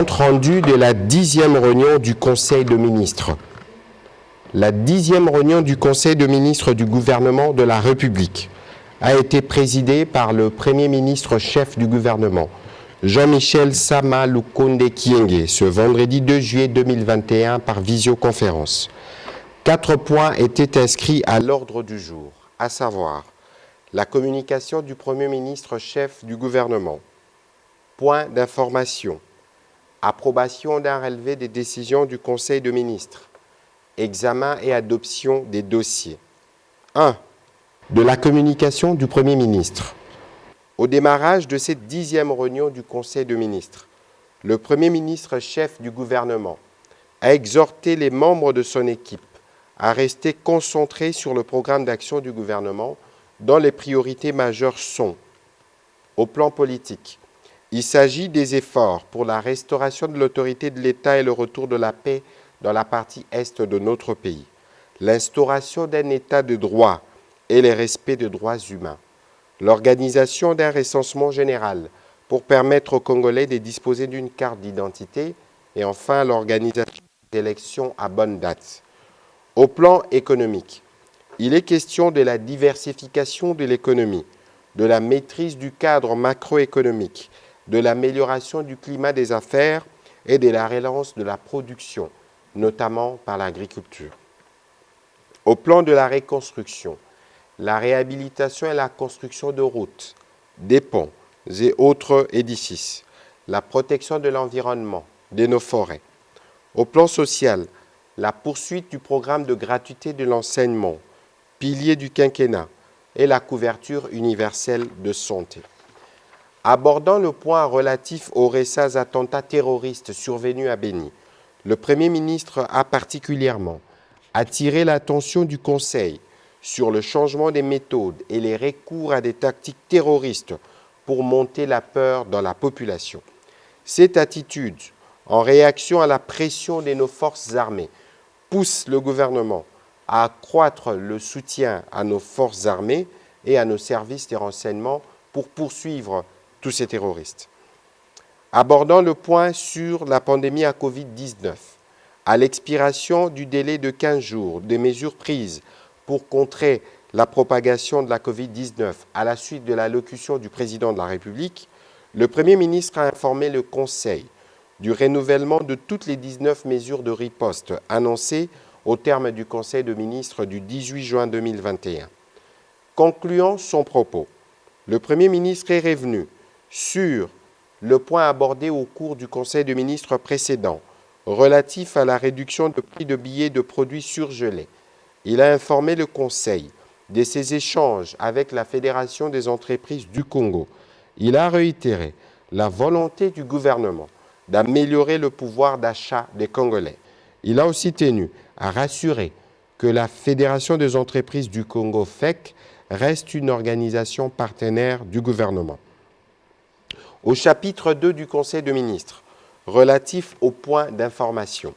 Compte rendu de la 10e réunion du Conseil de ministres. La 10e réunion du Conseil de ministres du gouvernement de la République a été présidée par le Premier ministre chef du gouvernement, Jean-Michel Sama Lukonde Kyenge, ce vendredi 2 juillet 2021 par visioconférence. 4 points étaient inscrits à l'ordre du jour, à savoir la communication du Premier ministre chef du gouvernement, point d'information, approbation d'un relevé des décisions du Conseil de ministres, examen et adoption des dossiers. 1. De la communication du Premier ministre. Au démarrage de cette 10e réunion du Conseil de ministres, le Premier ministre chef du gouvernement a exhorté les membres de son équipe à rester concentrés sur le programme d'action du gouvernement dont les priorités majeures sont, au plan politique, il s'agit des efforts pour la restauration de l'autorité de l'État et le retour de la paix dans la partie est de notre pays, l'instauration d'un État de droit et le respect des droits humains, l'organisation d'un recensement général pour permettre aux Congolais de disposer d'une carte d'identité et enfin l'organisation d'élections à bonne date. Au plan économique, il est question de la diversification de l'économie, de la maîtrise du cadre macroéconomique, de l'amélioration du climat des affaires et de la relance de la production, notamment par l'agriculture. Au plan de la reconstruction, la réhabilitation et la construction de routes, des ponts et autres édifices, la protection de l'environnement, de nos forêts. Au plan social, la poursuite du programme de gratuité de l'enseignement, pilier du quinquennat, et la couverture universelle de santé. Abordant le point relatif aux récents attentats terroristes survenus à Béni, le Premier ministre a particulièrement attiré l'attention du Conseil sur le changement des méthodes et les recours à des tactiques terroristes pour monter la peur dans la population. Cette attitude, en réaction à la pression de nos forces armées, pousse le gouvernement à accroître le soutien à nos forces armées et à nos services de renseignement pour poursuivre tous ces terroristes. Abordant le point sur la pandémie à Covid-19, à l'expiration du délai de 15 jours des mesures prises pour contrer la propagation de la Covid-19 à la suite de l'allocution du président de la République, le Premier ministre a informé le Conseil du renouvellement de toutes les 19 mesures de riposte annoncées au terme du Conseil de ministres du 18 juin 2021. Concluant son propos, le Premier ministre est revenu sur le point abordé au cours du Conseil de ministres précédent, relatif à la réduction de prix de billets de produits surgelés. Il a informé le Conseil de ses échanges avec la Fédération des entreprises du Congo. Il a réitéré la volonté du gouvernement d'améliorer le pouvoir d'achat des Congolais. Il a aussi tenu à rassurer que la Fédération des entreprises du Congo, FEC, reste une organisation partenaire du gouvernement. Au chapitre 2 du Conseil de ministres, relatif aux points d'information,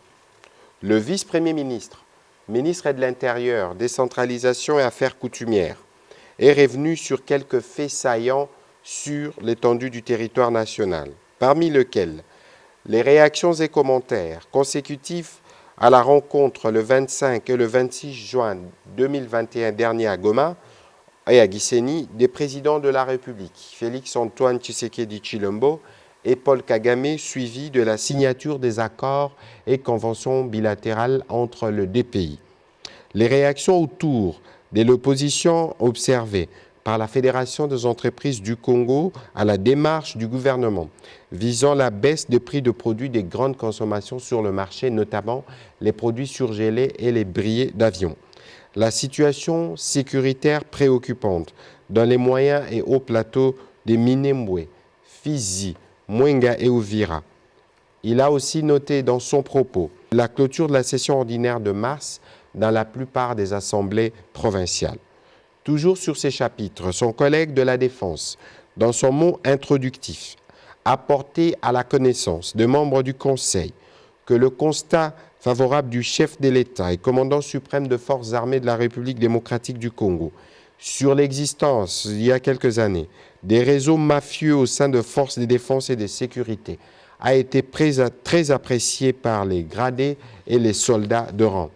le vice-premier ministre, ministre de l'Intérieur, décentralisation et affaires coutumières, est revenu sur quelques faits saillants sur l'étendue du territoire national, parmi lesquels les réactions et commentaires consécutifs à la rencontre le 25 et le 26 juin 2021 dernier à Goma et à Gisenyi des présidents de la République, Félix-Antoine Tshisekedi Tshilombo et Paul Kagame, suivi de la signature des accords et conventions bilatérales entre les deux pays. Les réactions autour de l'opposition observée par la Fédération des entreprises du Congo à la démarche du gouvernement visant la baisse des prix de produits de grande consommation sur le marché, notamment les produits surgelés et les billets d'avion. La situation sécuritaire préoccupante dans les moyens et hauts plateaux de Minembwe, Fizi, Mwenga et Uvira. Il a aussi noté dans son propos la clôture de la session ordinaire de mars dans la plupart des assemblées provinciales. Toujours sur ces chapitres, son collègue de la Défense, dans son mot introductif, a porté à la connaissance des membres du Conseil que le constat favorable du chef de l'État et commandant suprême de forces armées de la République démocratique du Congo sur l'existence, il y a quelques années, des réseaux mafieux au sein de forces de défense et de sécurité a été très apprécié par les gradés et les soldats de rang.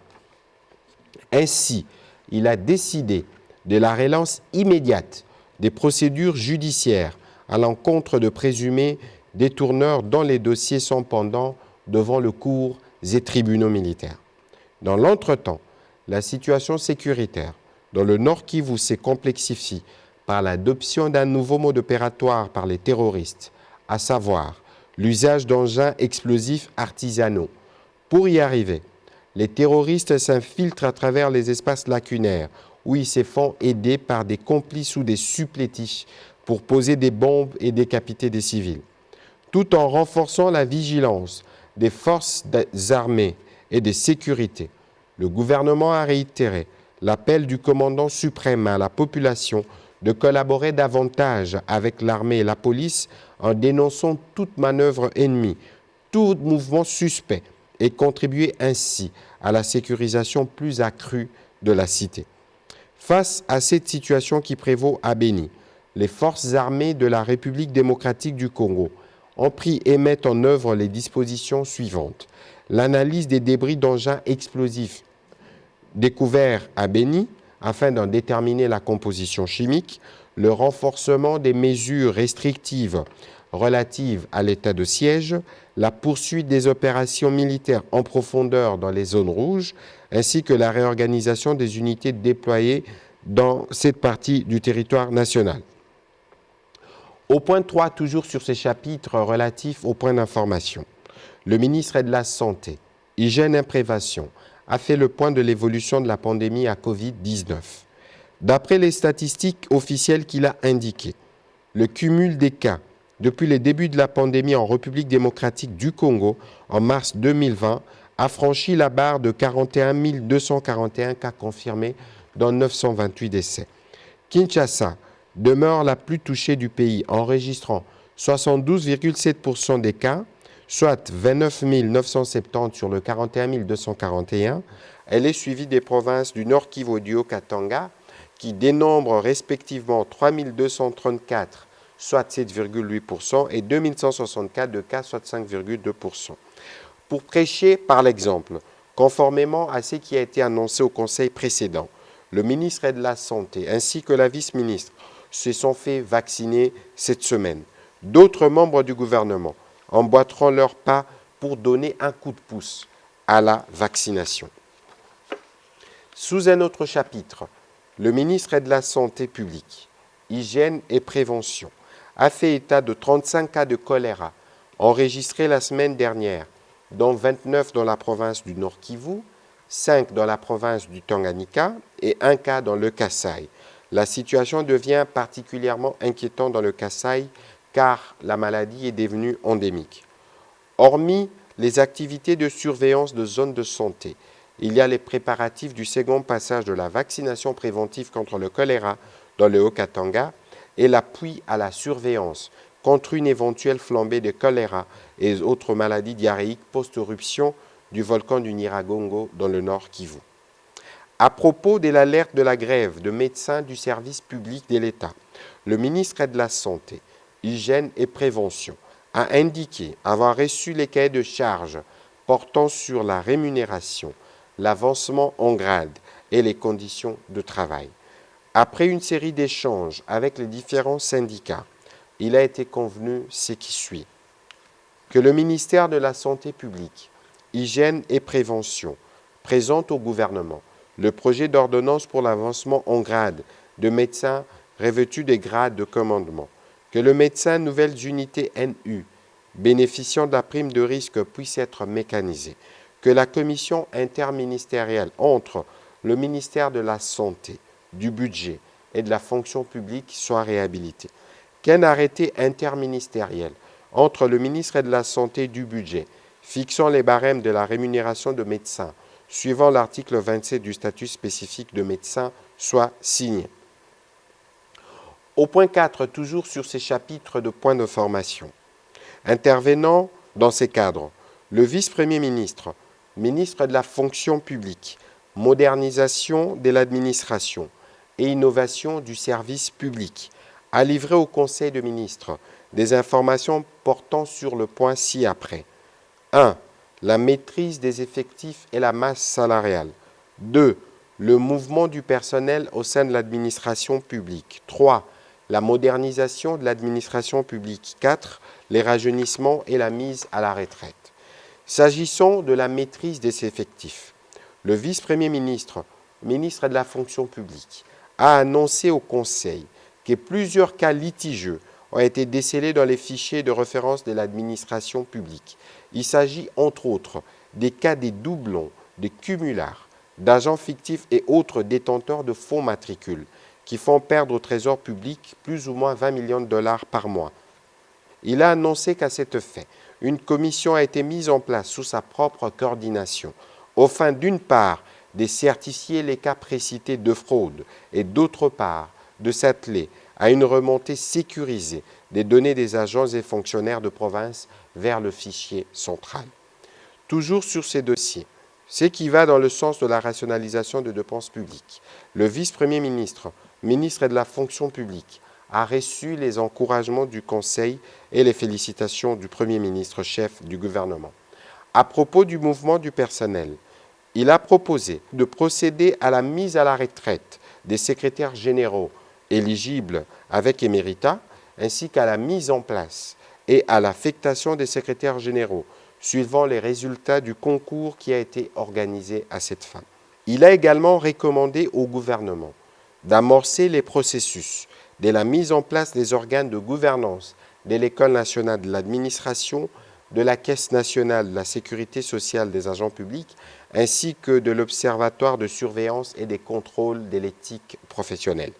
Ainsi, il a décidé de la relance immédiate des procédures judiciaires à l'encontre de présumés détourneurs dont les dossiers sont pendants devant le cours et tribunaux militaires. Dans l'entretemps, la situation sécuritaire dans le Nord Kivu s'est complexifiée par l'adoption d'un nouveau mode opératoire par les terroristes, à savoir l'usage d'engins explosifs artisanaux. Pour y arriver, les terroristes s'infiltrent à travers les espaces lacunaires où ils se font aider par des complices ou des supplétifs pour poser des bombes et décapiter des civils. Tout en renforçant la vigilance des forces armées et de sécurité, le gouvernement a réitéré l'appel du commandant suprême à la population de collaborer davantage avec l'armée et la police en dénonçant toute manœuvre ennemie, tout mouvement suspect et contribuer ainsi à la sécurisation plus accrue de la cité. Face à cette situation qui prévaut à Béni, les forces armées de la République démocratique du Congo ont pris et mettent en œuvre les dispositions suivantes. L'analyse des débris d'engins explosifs découverts à Béni afin d'en déterminer la composition chimique, le renforcement des mesures restrictives relatives à l'état de siège, la poursuite des opérations militaires en profondeur dans les zones rouges, ainsi que la réorganisation des unités déployées dans cette partie du territoire national. Au point 3, toujours sur ces chapitres relatifs aux points d'information, le ministre de la Santé, Hygiène et Prévention a fait le point de l'évolution de la pandémie à Covid-19. D'après les statistiques officielles qu'il a indiquées, le cumul des cas depuis le début de la pandémie en République démocratique du Congo en mars 2020 a franchi la barre de 41 241 cas confirmés dans 928 décès. Kinshasa demeure la plus touchée du pays, enregistrant 72,7% des cas, soit 29 970 sur le 41 241. Elle est suivie des provinces du Nord Kivu et du Haut-Katanga, qui dénombrent respectivement 3 234, soit 7,8%, et 2164 de cas, soit 5,2%. Pour prêcher par l'exemple, conformément à ce qui a été annoncé au Conseil précédent, le ministre de la Santé ainsi que la vice-ministre se sont fait vacciner cette semaine. D'autres membres du gouvernement emboîteront leur pas pour donner un coup de pouce à la vaccination. Sous un autre chapitre, le ministre de la Santé publique, Hygiène et Prévention a fait état de 35 cas de choléra enregistrés la semaine dernière, dont 29 dans la province du Nord Kivu, 5 dans la province du Tanganyika et 1 cas dans le Kasaï. La situation devient particulièrement inquiétante dans le Kasaï car la maladie est devenue endémique. Hormis les activités de surveillance de zones de santé, il y a les préparatifs du second passage de la vaccination préventive contre le choléra dans le Haut-Katanga et l'appui à la surveillance contre une éventuelle flambée de choléra et autres maladies diarrhéiques post-éruption du volcan du Nyiragongo dans le Nord Kivu. À propos de l'alerte de la grève de médecins du service public de l'État, le ministre de la Santé, Hygiène et Prévention a indiqué avoir reçu les cahiers de charges portant sur la rémunération, l'avancement en grade et les conditions de travail. Après une série d'échanges avec les différents syndicats, il a été convenu ce qui suit. Que le ministère de la Santé publique, Hygiène et Prévention présente au gouvernement le projet d'ordonnance pour l'avancement en grade de médecins revêtus des grades de commandement. Que le médecin nouvelles unités NU bénéficiant de la prime de risque puisse être mécanisé. Que la commission interministérielle entre le ministère de la Santé, du Budget et de la fonction publique soit réhabilitée. Qu'un arrêté interministériel entre le ministre de la Santé et du Budget fixant les barèmes de la rémunération de médecins suivant l'article 27 du statut spécifique de médecin soit signé. Au point 4, toujours sur ces chapitres de points de formation. Intervenant dans ces cadres, le vice-premier ministre, ministre de la fonction publique, modernisation de l'administration et innovation du service public, a livré au Conseil des ministres des informations portant sur le point ci-après. 1. La maîtrise des effectifs et la masse salariale. 2. Le mouvement du personnel au sein de l'administration publique. 3. La modernisation de l'administration publique. 4. Les rajeunissements et la mise à la retraite. S'agissant de la maîtrise des effectifs, le vice-premier ministre, ministre de la fonction publique, a annoncé au Conseil que plusieurs cas litigieux ont été décelés dans les fichiers de référence de l'administration publique. Il s'agit entre autres des cas des doublons, des cumulards, d'agents fictifs et autres détenteurs de faux matricules qui font perdre au trésor public plus ou moins 20 millions de dollars par mois. Il a annoncé qu'à cet effet, une commission a été mise en place sous sa propre coordination, au fin d'une part de certifier les cas précités de fraude et d'autre part de s'atteler à une remontée sécurisée des données des agents et fonctionnaires de province vers le fichier central. Toujours sur ces dossiers, ce qui va dans le sens de la rationalisation des dépenses publiques, le vice-premier ministre, ministre de la fonction publique, a reçu les encouragements du Conseil et les félicitations du Premier ministre chef du gouvernement. À propos du mouvement du personnel, il a proposé de procéder à la mise à la retraite des secrétaires généraux éligibles avec éméritat, ainsi qu'à la mise en place et à l'affectation des secrétaires généraux, suivant les résultats du concours qui a été organisé à cette fin. Il a également recommandé au gouvernement d'amorcer les processus de la mise en place des organes de gouvernance de l'École nationale de l'administration, de la Caisse nationale de la sécurité sociale des agents publics, ainsi que de l'Observatoire de surveillance et des contrôles de l'éthique professionnelle.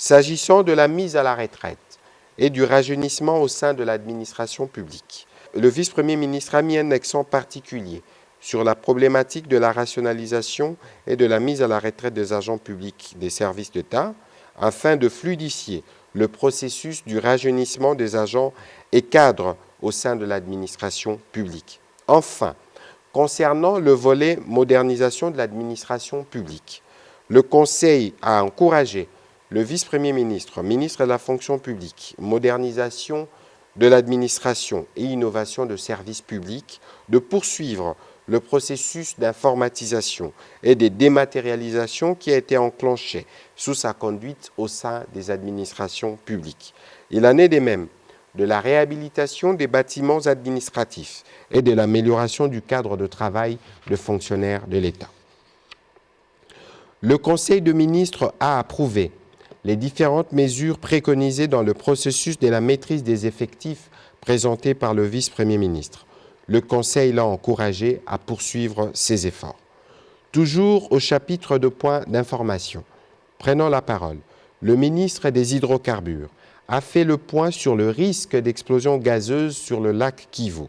S'agissant de la mise à la retraite et du rajeunissement au sein de l'administration publique, le vice-premier ministre a mis un accent particulier sur la problématique de la rationalisation et de la mise à la retraite des agents publics des services d'État, afin de fluidifier le processus du rajeunissement des agents et cadres au sein de l'administration publique. Enfin, concernant le volet modernisation de l'administration publique, le Conseil a encouragé le vice-premier ministre, ministre de la fonction publique, modernisation de l'administration et innovation de services publics, de poursuivre le processus d'informatisation et de dématérialisation qui a été enclenché sous sa conduite au sein des administrations publiques. Il en est de même de la réhabilitation des bâtiments administratifs et de l'amélioration du cadre de travail de fonctionnaires de l'État. Le Conseil de ministres a approuvé les différentes mesures préconisées dans le processus de la maîtrise des effectifs présenté par le vice-premier ministre. Le Conseil l'a encouragé à poursuivre ses efforts. Toujours au chapitre de points d'information, prenant la parole, le ministre des Hydrocarbures a fait le point sur le risque d'explosion gazeuse sur le lac Kivu.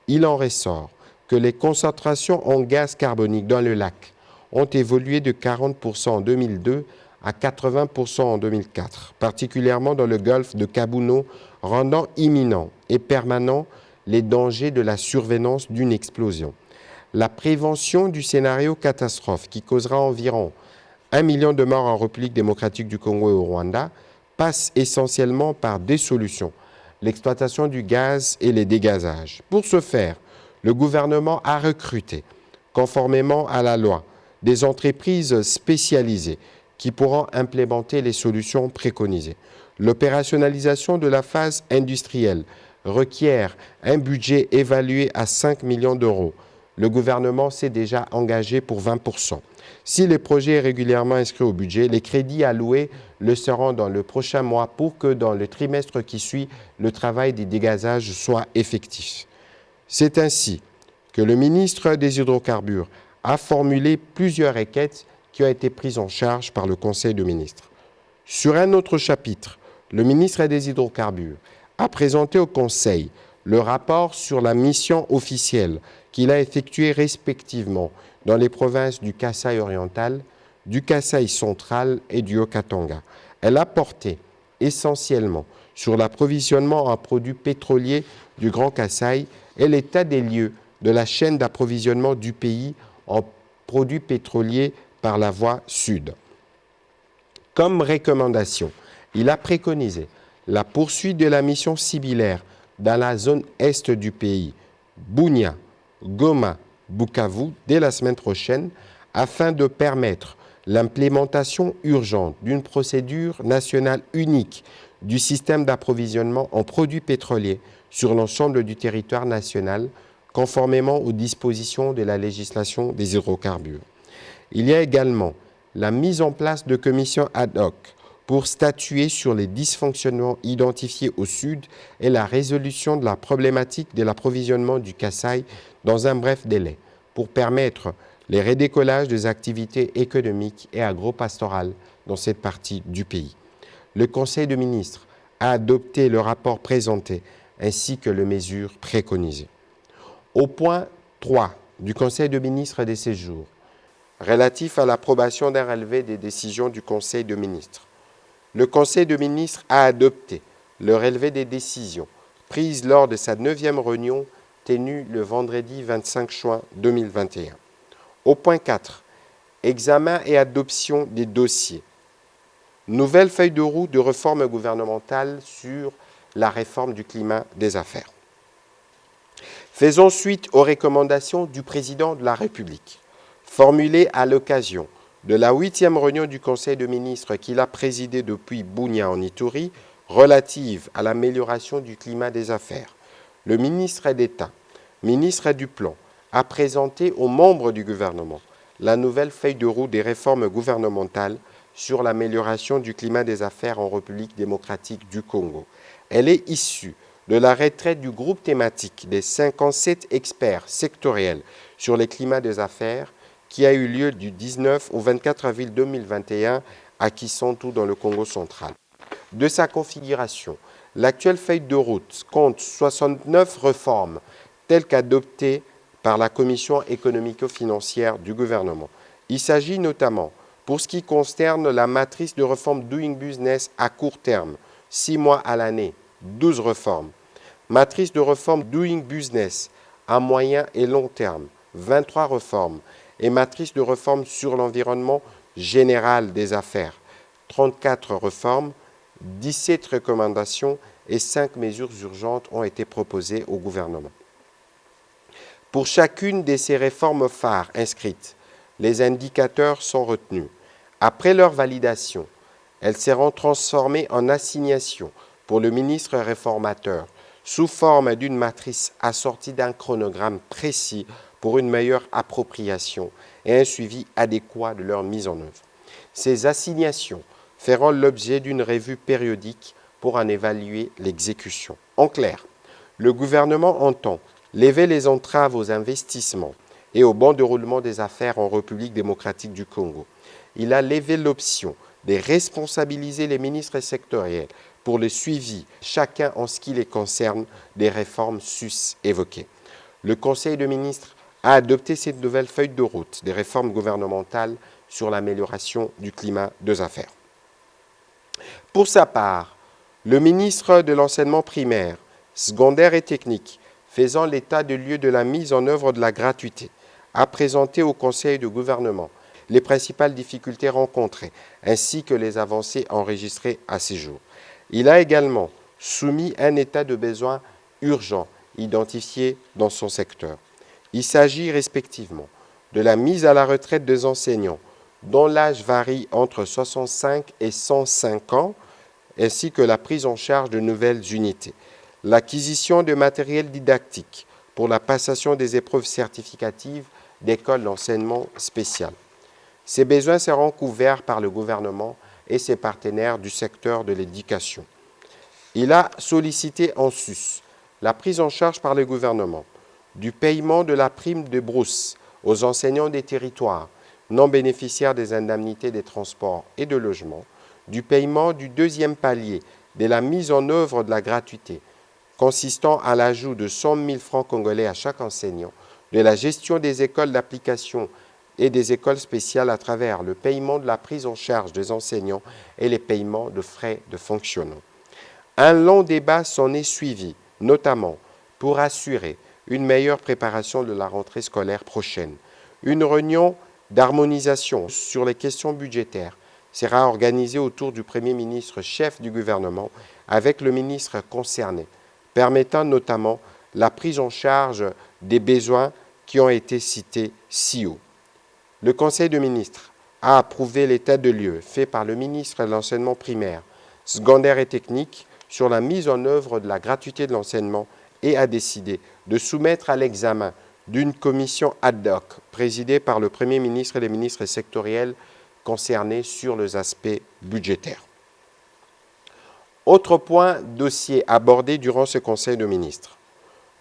Il en ressort que les concentrations en gaz carbonique dans le lac ont évolué de 40% en 2002 à 80% en 2004, particulièrement dans le golfe de Kabuno, rendant imminent et permanent les dangers de la survenance d'une explosion. La prévention du scénario catastrophe qui causera environ 1 million de morts en République démocratique du Congo et au Rwanda passe essentiellement par des solutions, l'exploitation du gaz et les dégazages. Pour ce faire, le gouvernement a recruté, conformément à la loi, des entreprises spécialisées qui pourront implémenter les solutions préconisées. L'opérationnalisation de la phase industrielle requiert un budget évalué à 5 millions d'euros. Le gouvernement s'est déjà engagé pour 20%. Si le projet est régulièrement inscrit au budget, les crédits alloués le seront dans le prochain mois pour que dans le trimestre qui suit, le travail des dégazages soit effectif. C'est ainsi que le ministre des Hydrocarbures a formulé plusieurs requêtes qui ont été prises en charge par le Conseil de ministres. Sur un autre chapitre, le ministre des Hydrocarbures a présenté au Conseil le rapport sur la mission officielle qu'il a effectuée respectivement dans les provinces du Kasaï oriental, du Kasaï central et du Haut-Katanga. Elle a porté essentiellement sur l'approvisionnement en produits pétroliers du Grand Kasaï et l'état des lieux de la chaîne d'approvisionnement du pays en produits pétroliers par la voie sud. Comme recommandation, il a préconisé la poursuite de la mission similaire dans la zone est du pays, Bunia, Goma, Bukavu, dès la semaine prochaine, afin de permettre l'implémentation urgente d'une procédure nationale unique du système d'approvisionnement en produits pétroliers sur l'ensemble du territoire national, conformément aux dispositions de la législation des hydrocarbures. Il y a également la mise en place de commissions ad hoc pour statuer sur les dysfonctionnements identifiés au Sud et la résolution de la problématique de l'approvisionnement du Kasaï dans un bref délai, pour permettre les redécollages des activités économiques et agro-pastorales dans cette partie du pays. Le Conseil des ministres a adopté le rapport présenté ainsi que les mesures préconisées. Au point 3 du Conseil des ministres de ces jours, relatif à l'approbation d'un relevé des décisions du Conseil des ministres, le Conseil des ministres a adopté le relevé des décisions prises lors de sa 9e réunion tenue le vendredi 25 juin 2021. Au point 4, examen et adoption des dossiers. Nouvelle feuille de route de réforme gouvernementale sur la réforme du climat des affaires. Faisons suite aux recommandations du président de la République, formulées à l'occasion de la 8e réunion du Conseil des ministres qu'il a présidée depuis Bunia en Ituri, relative à l'amélioration du climat des affaires. Le ministre d'État, ministre du Plan, a présenté aux membres du gouvernement la nouvelle feuille de route des réformes gouvernementales sur l'amélioration du climat des affaires en République démocratique du Congo. Elle est issue de la retraite du groupe thématique des 57 experts sectoriels sur le climat des affaires qui a eu lieu du 19 au 24 avril 2021 à Kisantu dans le Congo central. De sa configuration, l'actuelle feuille de route compte 69 réformes telles qu'adoptées par la Commission économico-financière du gouvernement. Il s'agit notamment, pour ce qui concerne la matrice de réforme Doing Business à court terme, 6 mois à l'année, 12 réformes. Matrice de réforme Doing Business à moyen et long terme, 23 réformes. Et matrice de réforme sur l'environnement général des affaires, 34 réformes, 17 recommandations et 5 mesures urgentes ont été proposées au gouvernement. Pour chacune de ces réformes phares inscrites, les indicateurs sont retenus. Après leur validation, elles seront transformées en assignations pour le ministre réformateur sous forme d'une matrice assortie d'un chronogramme précis pour une meilleure appropriation et un suivi adéquat de leur mise en œuvre. Ces assignations feront l'objet d'une revue périodique pour en évaluer l'exécution. En clair, le gouvernement entend lever les entraves aux investissements et au bon déroulement des affaires en République démocratique du Congo. Il a levé l'option de responsabiliser les ministres sectoriels pour le suivi, chacun en ce qui les concerne, des réformes sus-évoquées. Le Conseil des ministres a adopté cette nouvelle feuille de route des réformes gouvernementales sur l'amélioration du climat des affaires. Pour sa part, le ministre de l'enseignement primaire, secondaire et technique, faisant l'état de lieu de la mise en œuvre de la gratuité, a présenté au Conseil du gouvernement les principales difficultés rencontrées ainsi que les avancées enregistrées à ce jour. Il a également soumis un état de besoin urgent identifié dans son secteur. Il s'agit respectivement de la mise à la retraite des enseignants dont l'âge varie entre 65 et 105 ans, ainsi que la prise en charge de nouvelles unités, l'acquisition de matériel didactique pour la passation des épreuves certificatives d'écoles d'enseignement spécial. Ces besoins seront couverts par le gouvernement et ses partenaires du secteur de l'éducation. Il a sollicité en sus la prise en charge par le gouvernement du paiement de la prime de brousse aux enseignants des territoires non bénéficiaires des indemnités des transports et de logement, du paiement du deuxième palier de la mise en œuvre de la gratuité, consistant à l'ajout de 100 000 francs congolais à chaque enseignant, de la gestion des écoles d'application et des écoles spéciales à travers le paiement de la prise en charge des enseignants et les paiements de frais de fonctionnement. Un long débat s'en est suivi, notamment pour assurer une meilleure préparation de la rentrée scolaire prochaine. Une réunion d'harmonisation sur les questions budgétaires sera organisée autour du Premier ministre chef du gouvernement avec le ministre concerné, permettant notamment la prise en charge des besoins qui ont été cités ci haut. Le Conseil des ministres a approuvé l'état de lieu fait par le ministre de l'enseignement primaire, secondaire et technique sur la mise en œuvre de la gratuité de l'enseignement et a décidé de soumettre à l'examen d'une commission ad hoc présidée par le Premier ministre et les ministres sectoriels concernés sur les aspects budgétaires. Autre point dossier abordé durant ce Conseil des ministres.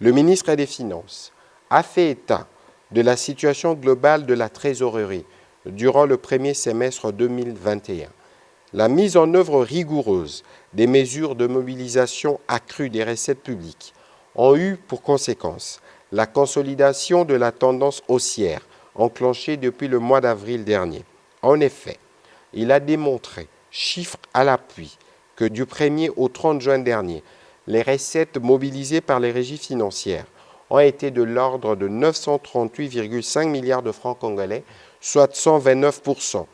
Le ministre des Finances a fait état de la situation globale de la trésorerie durant le premier semestre 2021. La mise en œuvre rigoureuse des mesures de mobilisation accrue des recettes publiques ont eu pour conséquence la consolidation de la tendance haussière enclenchée depuis le mois d'avril dernier. En effet, il a démontré, chiffres à l'appui, que du 1er au 30 juin dernier, les recettes mobilisées par les régies financières ont été de l'ordre de 938,5 milliards de francs congolais, soit 129%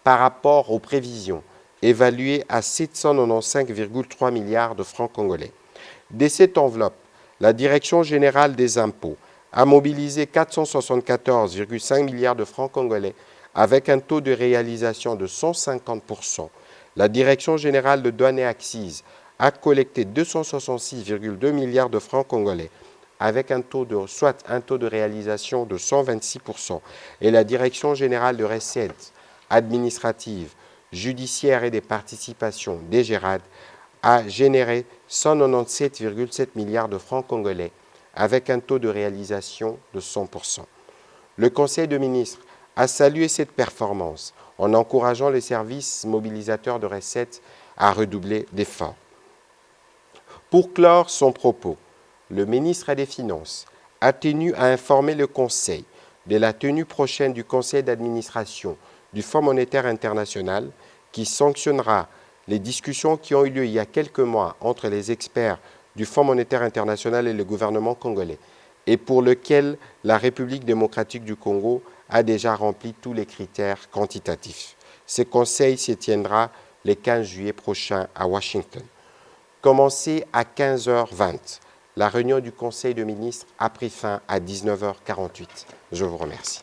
par rapport aux prévisions, évaluées à 795,3 milliards de francs congolais. De cette enveloppe, la Direction générale des impôts a mobilisé 474,5 milliards de francs congolais avec un taux de réalisation de 150%. La Direction générale de douane et accises a collecté 266,2 milliards de francs congolais avec un taux de réalisation de 126%. Et la Direction générale de recettes administratives, judiciaires et des participations, DGRAD, a généré 197,7 milliards de francs congolais avec un taux de réalisation de 100%. Le Conseil des ministres a salué cette performance en encourageant les services mobilisateurs de recettes à redoubler d'efforts. Pour clore son propos, le ministre des Finances a tenu à informer le Conseil de la tenue prochaine du Conseil d'administration du Fonds monétaire international qui sanctionnera les discussions qui ont eu lieu il y a quelques mois entre les experts du Fonds monétaire international et le gouvernement congolais et pour lequel la République démocratique du Congo a déjà rempli tous les critères quantitatifs. Ce conseil se tiendra le 15 juillet prochain à Washington. Commencé à 15h20, la réunion du Conseil des ministres a pris fin à 19h48. Je vous remercie.